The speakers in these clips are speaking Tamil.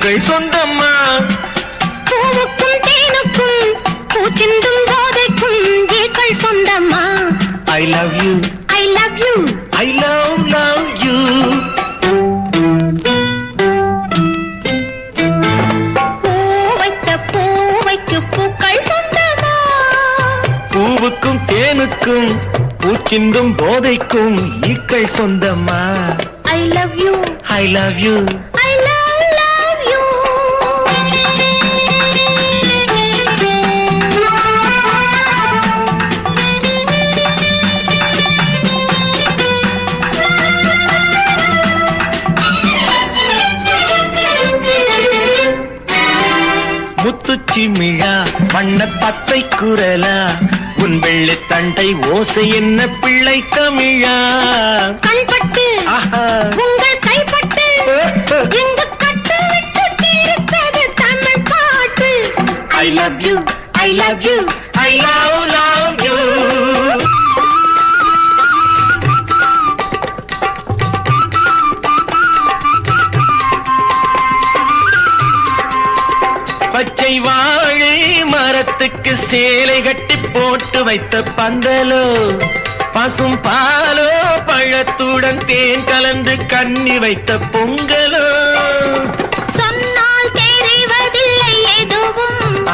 பூக்கள் சொந்தம்மா. பூவுக்கும் தேனுக்கும் பூச்சிந்தும் போதைக்கும் ஈக்கள் சொந்தம்மா. I love you, I love you, I love you. பூவைக்கு பூக்கள் சொந்தமா. பூவுக்கும் தேனுக்கும் பூச்சிந்தும் போதைக்கும் ஈக்கள் சொந்தம்மா. I love you, I love you, I love you. முத்துச்சிமிழா வண்ண பத்தை குரலா உன் வெள்ளி தண்டை ஓசை என்ன பிள்ளை தமிழா. கண்பட்டு உங்கள் கைப்பட்டு இந்த கட்டு விட்டு தீர்த்தது தமிழ் பாட்டு. I love you, I love you, I love you. பச்சை வாழை மரத்துக்கு சேலை கட்டி போட்டு வைத்த பந்தலோ பசும் பாலோ பழத்துடன் தேன் கலந்து கண்ணி வைத்த பொங்கலோ. சொன்னால் தெரிவதில்லை எதுவும்,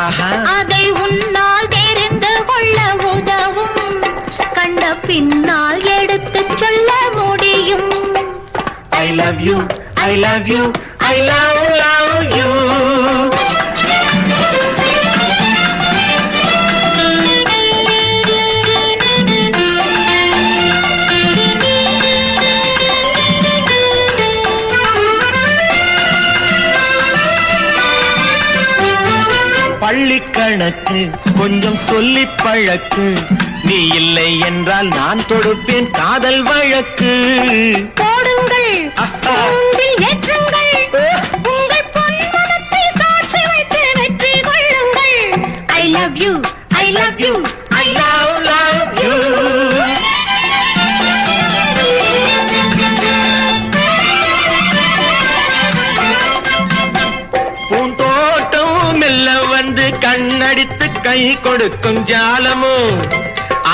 அதை உன்னால் தெரிந்து கொள்ள உதவும். கண்ட பின்னால் எடுத்து சொல்ல முடியும். I love you, I love you, I love you. பள்ளி கணக்கு கொஞ்சம் சொல்லி பழக்கு, நீ இல்லை என்றால் நான் தொடுப்பேன் காதல் வழக்கு. போடுங்கள் ஏற்றுங்கள் உங்கள் பொன்மனத்தை சாட்சி வைத்து வெற்றி கொள்ளுங்கள். I love you, I love you, I love you. பூந்தோட்டம் மெல்ல வந்து கண்ணடித்து கை கொடுக்கும் ஜாலமோ,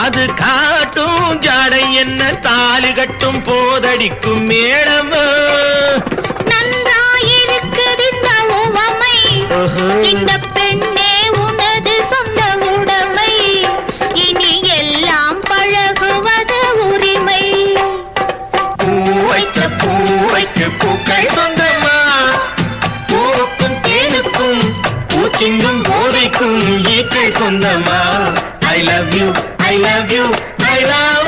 அது காட்டும் ஜாடை என்ன தாலி கட்டும் போதடிக்கும் மேடமோ. நன்றாயிருக்குது இந்த உவமை, இந்த பெண்ணே உனது சொந்த உடைமை. இனி எல்லாம் பழகுவது உரிமை. பூவைக்கு பூக்கள் சொந்தமா, பூவுக்கும் தேனுக்கும் பூச்சிங்கும் போதைக்கும் ஈக்கள் சொந்தமா. I love you, I love you, I love